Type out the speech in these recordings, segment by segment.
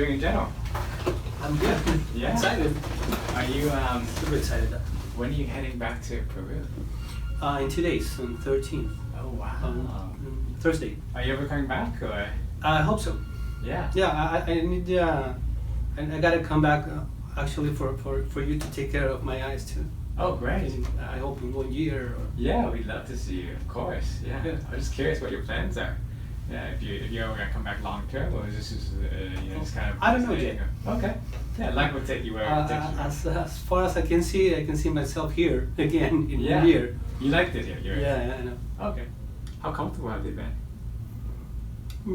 doing in general? I'm good. Yeah. Excited. Are you, Super excited. when are you heading back to Peru? In 2 days, on 13th. Oh, wow. Thursday. Are you ever coming back, or? I hope so. Yeah. Yeah, I need. I gotta come back actually for you to take care of my eyes too. Oh, great. I hope in 1 year. Or Yeah, we'd love to see you, of course. Yeah. Yeah. I'm just curious what your plans are. Yeah, if you're ever gonna come back long term, or is this just just kind of? I don't know yet. Okay. Yeah, life will take you wherever it takes you. As far as I can see myself here again in Yeah. 1 year. You liked it here. Yeah, I know. Okay. How comfortable have they been?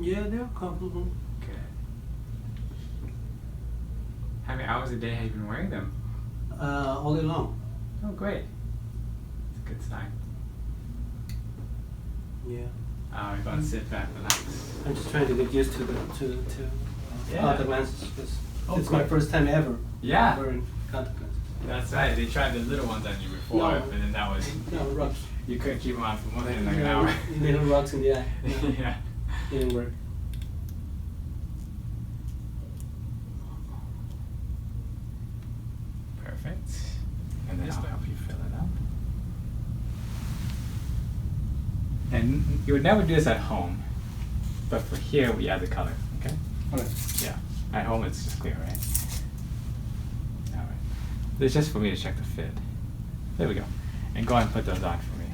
Yeah, they're comfortable. Okay. How many hours a day have you been wearing them? All day long. Oh, great. It's a good sign. Yeah. We're going to sit back, relax. I'm just trying to get used to Yeah. contact lenses because it's great. my first time ever Yeah. wearing contact lenses. That's right. They tried the little ones on you before, No. and then that was No, rocks. you couldn't keep them on for more than like an hour. Little rocks in the eye. No, Yeah. didn't work. Perfect. And then I'll help you fill it up. And you would never do this at home, but for here we add the color. Okay. Alright. Yeah. At home it's just clear, right? All right. It's just for me to check the fit. There we go. And go ahead and put those on for me.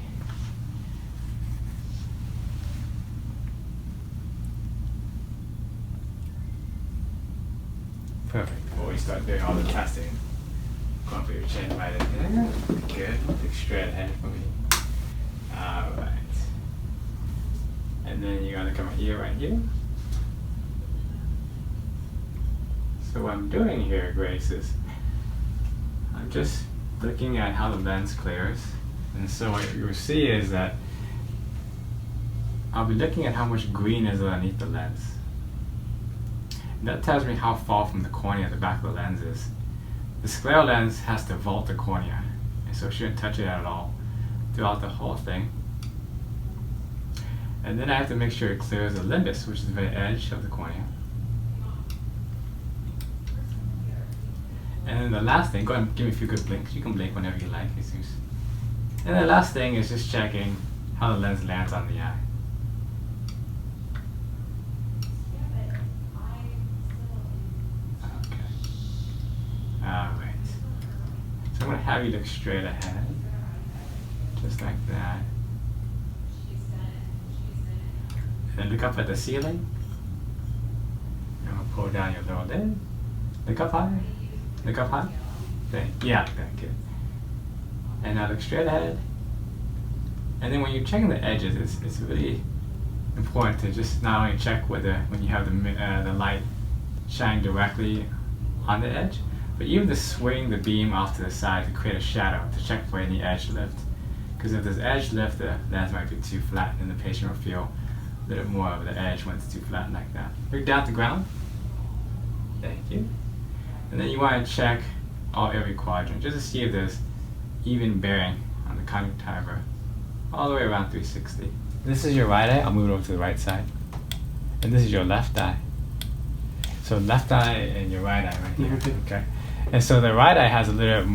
Perfect. Before we start doing all the testing, go and put your chin right in there. Good. Look straight ahead for me. All right. And then you're gonna come here, right here. So what I'm doing here, Grace, is I'm just looking at how the lens clears. And so what you'll see is that I'll be looking at how much green is underneath the lens. And that tells me how far from the cornea the back of the lens is. The scleral lens has to vault the cornea, and so it shouldn't touch it at all throughout the whole thing. And then I have to make sure it clears the limbus, which is the very edge of the cornea. And then the last thing, go ahead and give me a few good blinks. You can blink whenever you like, Jesus. And the last thing is just checking how the lens lands on the eye. Okay. Alright. So I'm going to have you look straight ahead. Just like that. And then look up at the ceiling. I'm going to pull down your lower lid. Look up high. Look up high. Yeah, good. And now look straight ahead. And then when you're checking the edges, it's really important to just not only check whether when you have the light shine directly on the edge, but even to swing the beam off to the side to create a shadow to check for any edge lift. Because if there's edge lift, the lens might be too flat, and the patient will feel a little more of the edge when it's too flat like that. Look down to the ground. Thank you. And then you want to check every quadrant just to see if there's even bearing on the conjunctiva all the way around 360. This is your right eye. I'll move it over to the right side. And this is your left eye. So left eye and your right eye right here. Okay. And so the right eye has the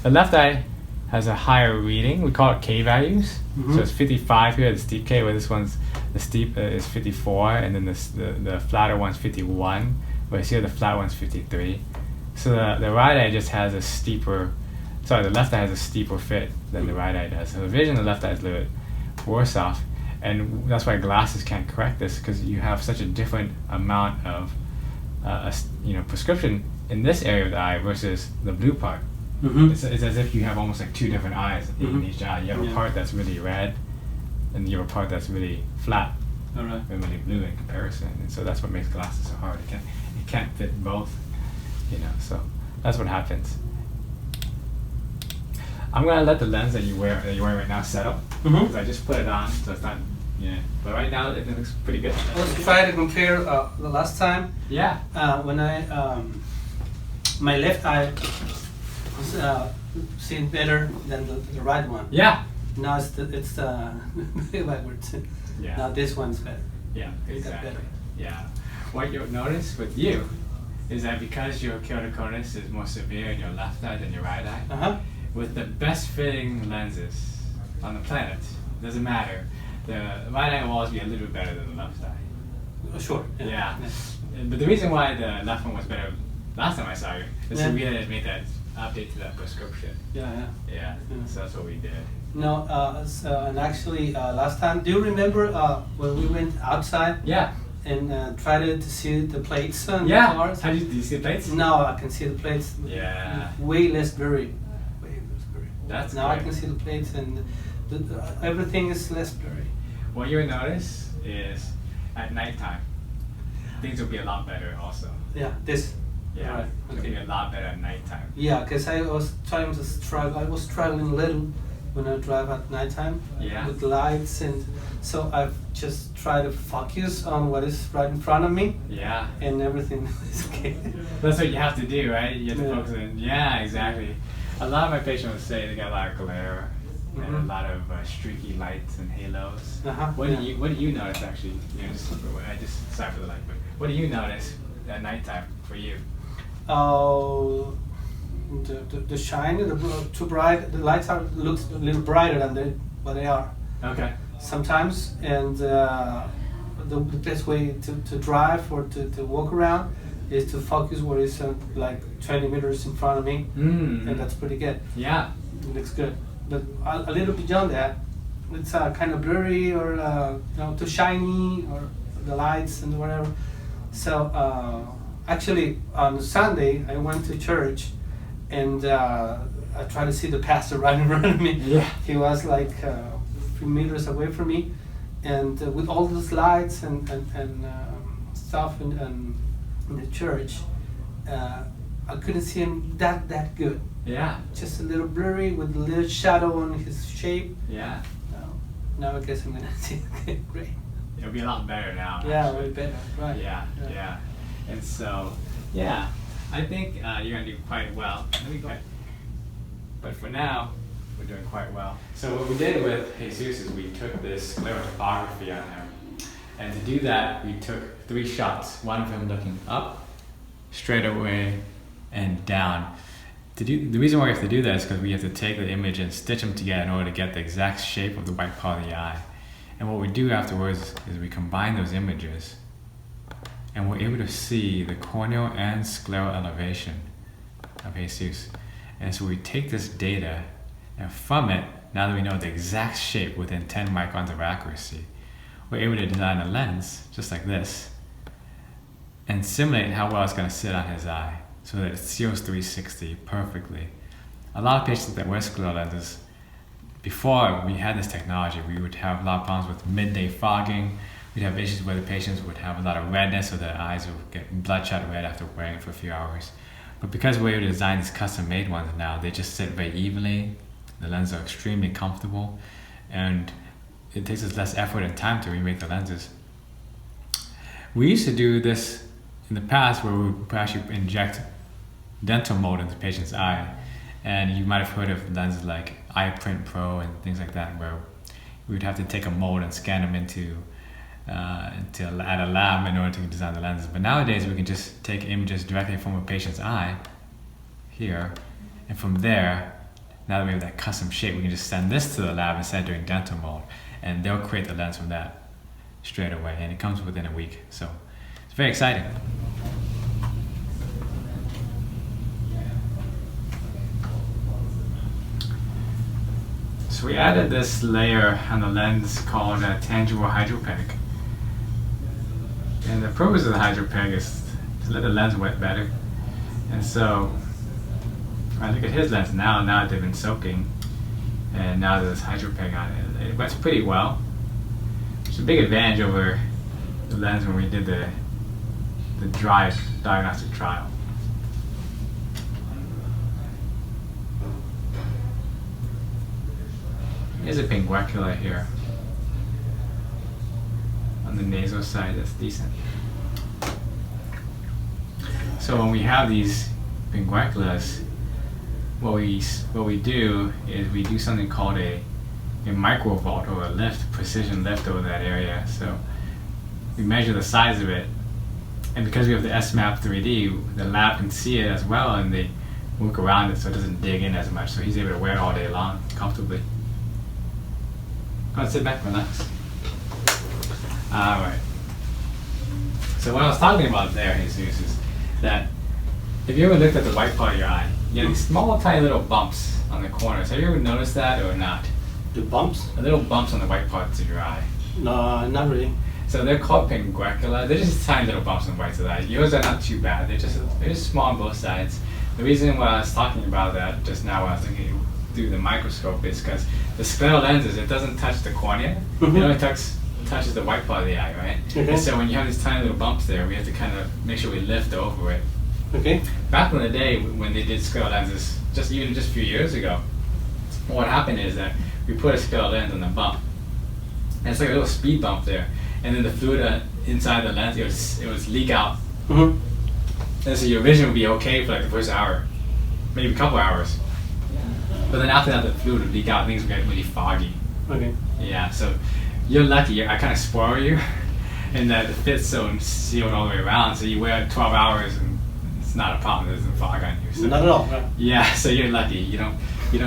left eye has a higher reading. We call it K values. So it's 55 here, the steep K, where this one's the steep is 54, and then the flatter one's 51. Whereas here the flat one's 53. So the right eye just has a steeper, the left eye has a steeper fit than the right eye does. So the vision of the left eye is a little bit worse off. And that's why glasses can't correct this, because you have such a different amount of prescription in this area of the eye versus the blue part. It's as if you have almost like two different eyes in each eye. You have a part that's really red, and you have a part that's really flat. And really blue in comparison, and so that's what makes glasses so hard. It can't fit both, so that's what happens. I'm gonna let the lens that you're wearing right now settle, because I just put it on, so it's not, but right now it looks pretty good. Let's try to compare the last time. Yeah. When my left eye was seeing better than the right one. Yeah. Now it's backwards. Yeah. Now this one's better. Yeah, It got exactly. better. Yeah. What you'll notice with you is that because your keratoconus is more severe in your left eye than your right eye, Uh-huh. with the best fitting lenses on the planet, doesn't matter, the right eye will always be a little bit better than the left eye. Sure. Yeah. But the reason why the left one was better last time I saw you is Yeah. we had made that update to that prescription. Yeah. Yeah. So that's what we did. No, and actually, last time, do you remember when we went outside Yeah. and tried to see the plates on the Yeah. cars? Did you see the plates? Now I can see the plates. Yeah. Way less blurry. Way less blurry. That's now I great. can see the plates and everything is less blurry. What you'll notice is at nighttime, things will be a lot better also. Yeah, this. Yeah. Right, It'll okay. be a lot better at nighttime. Yeah, because I was trying to struggle. I was struggling a little when I drive at nighttime Yeah. with lights, and so I've just tried to focus on what is right in front of me, Yeah. and everything is okay. That's what you have to do, right? You have to Yeah. focus on. Yeah, exactly. A lot of my patients would say they got a lot of glare and a Mhm. lot of streaky lights and halos. Uh-huh, What yeah. do you notice actually? I just sorry for the light, but what do you notice at nighttime for you? Oh, the shine, too bright. The lights looks a little brighter than what they are Okay. sometimes, and the best way to drive or to walk around is to focus where it's like 20 meters in front of me, and that's pretty good. Yeah. It looks good. But a little beyond that, it's kind of blurry or too shiny or the lights and whatever. So actually on Sunday I went to church and I tried to see the pastor right in front of me. Yeah. He was like a few meters away from me, and with all those lights and stuff in the church, I couldn't see him that good. Yeah. Just a little blurry with a little shadow on his shape. Yeah. Now I guess I'm gonna see it. Great. It'll be a lot better now. Yeah, actually. way better. Right. Yeah. And so, yeah, I think you're gonna do quite well. But for now, we're doing quite well. So what we did with Jesus is we took this scleral topography on him, and to do that, we took 3 shots. One of him looking up, straight away, and down. The reason why we have to do that is because we have to take the image and stitch them together in order to get the exact shape of the white part of the eye. And what we do afterwards is we combine those images, and we're able to see the corneal and scleral elevation of Jesus. And so we take this data, and from it, now that we know the exact shape within 10 microns of accuracy, we're able to design a lens just like this and simulate how well it's going to sit on his eye so that it seals 360 perfectly. A lot of patients that wear scleral lenses, before we had this technology, we would have a lot of problems with midday fogging. We'd have issues where the patients would have a lot of redness, or their eyes would get bloodshot red after wearing it for a few hours. But because we're able to design these custom-made ones now, they just sit very evenly. The lenses are extremely comfortable, and it takes us less effort and time to remake the lenses. We used to do this in the past where we would actually inject dental mold into the patient's eye, and you might have heard of lenses like iPrint Pro and things like that, where we would have to take a mold and scan them into at a lab in order to design the lenses. But nowadays we can just take images directly from a patient's eye here, and from there, now that we have that custom shape, we can just send this to the lab instead of doing dental mold, and they'll create the lens from that straight away, and it comes within a week. So it's very exciting. So we added this layer on the lens called a tangible hydropeg. And the purpose of the hydropeg is to let the lens wet better. And so I look at his lens now they've been soaking, and now there's hydropeg on it. It wets pretty well. It's a big advantage over the lens when we did the dry diagnostic trial. Here's a pinguecula here on the nasal side. That's decent. So when we have these pingueculas, what we do is we do something called a microvault, or a lift, precision lift over that area. So we measure the size of it And because we have the SMAP 3D, the lab can see it as well, and they work around it so it doesn't dig in as much. So he's able to wear it all day long comfortably. Go ahead, sit back, relax. All right. So what I was talking about there, Jesus, is that if you ever looked at the white part of your eye, you have these small, tiny little bumps on the corners. Have you ever noticed that or not? The bumps? The little bumps on the white parts of your eye. No, not really. So they're called pinguecula. They're just tiny little bumps on the whites of the eye. Yours are not too bad. They're just small on both sides. The reason why I was talking about that just now when I was looking through the microscope is because the scleral lenses, it doesn't touch the cornea. It only touches the white part of the eye, right? And so when you have these tiny little bumps there, we have to kind of make sure we lift over it. Okay. Back in the day when they did scleral lenses, just a few years ago, what happened is that we put a scleral lens on the bump. And it's like a little speed bump there. And then the fluid inside the lens, it was leak out. And so your vision would be okay for like the first hour, maybe a couple hours. But then after that, the fluid would leak out, things would get really foggy. Okay. Yeah, so you're lucky. I kind of spoil you in that the fit's so sealed all the way around. So you wear it 12 hours and it's not a problem. There's no fog on you. So, not at all, right? Yeah, so you're lucky. You don't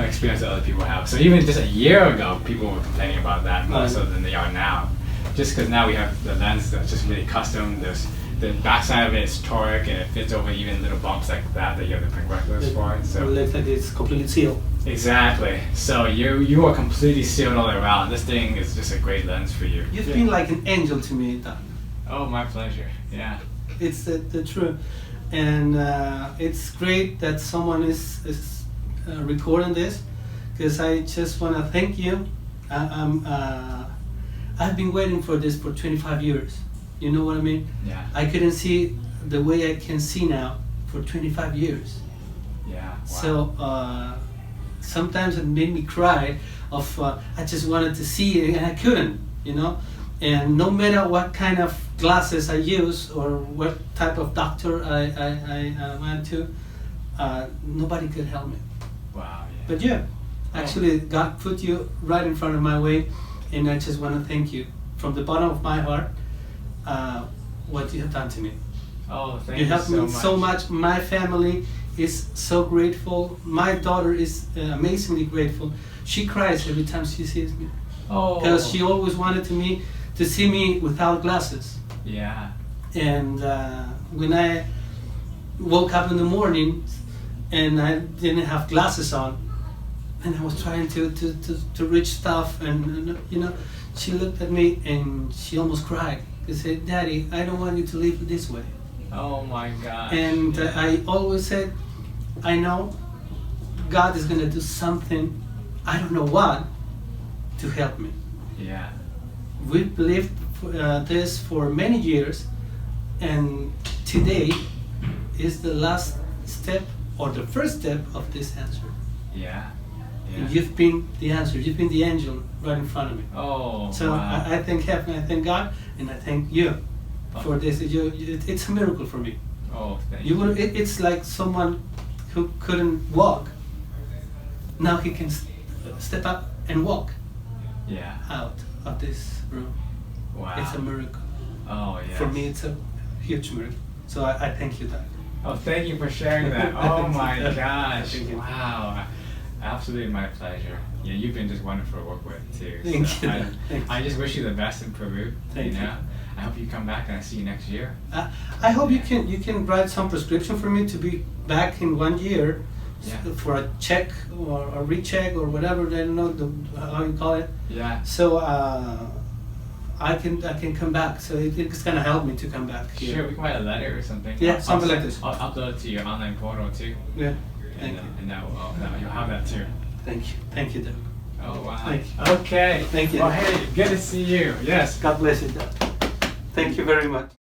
experience what other people have. So even just a year ago, people were complaining about that more so than they are now. Just because now we have the lens that's just really custom. The backside of it is toric and it fits over even little bumps like that you have the pingueculas for. So it looks like it's completely sealed. Exactly. So you are completely sealed all the way around. This thing is just a great lens for you. You've been like an angel to me, Doc. Oh, my pleasure. Yeah. It's the truth, and it's great that someone is recording this, because I just want to thank you. I've been waiting for this for 25 years. You know what I mean? Yeah. I couldn't see the way I can see now for 25 years. Yeah. Wow. So sometimes it made me cry. I just wanted to see it and I couldn't. And no matter what kind of glasses I use or what type of doctor I went to, nobody could help me. Wow. Yeah. But yeah, actually God put you right in front of my way, and I just want to thank you from the bottom of my heart. What you have done to me. Oh, thank you you helped me so much. My family is so grateful. My daughter is amazingly grateful. She cries every time she sees me. Oh. Because she always wanted to see me without glasses. Yeah. And when I woke up in the morning and I didn't have glasses on, and I was trying to reach stuff, and she looked at me and she almost cried. She said, "Daddy, I don't want you to live this way." Oh my God. And I always said, I know God is going to do something, I don't know what, to help me. Yeah. We believed this for many years, and today is the last step or the first step of this answer. Yeah. And you've been the answer. You've been the angel right in front of me. Oh. So wow. I thank heaven, I thank God, and I thank you for this. It's a miracle for me. Oh, thank you. It's like someone who couldn't walk. Now he can step up and walk. Yeah. Out of this room. Wow. It's a miracle. Oh yeah. For me, it's a huge miracle. So I thank you, Doc. Oh, thank you for sharing that. Oh my gosh. Thank you. Wow. Absolutely my pleasure. Yeah, you've been just wonderful to work with too. Thank you. I just wish you the best in Peru. Thank you. I hope you come back and I see you next year. I hope you can write some prescription for me to be back in 1 year. Yeah. For a check or a recheck or whatever, I don't know how you call it. Yeah. So I can come back. So it's gonna help me to come back here. Sure, we can write a letter or something. Yeah, something like this. I'll upload it to your online portal too. Yeah. Thank you. And you'll have that too. Thank you, Doc. Oh wow. Thank you. Okay. Thank you. Well, hey, good to see you. Yes. God bless you, Doc. Thank you very much.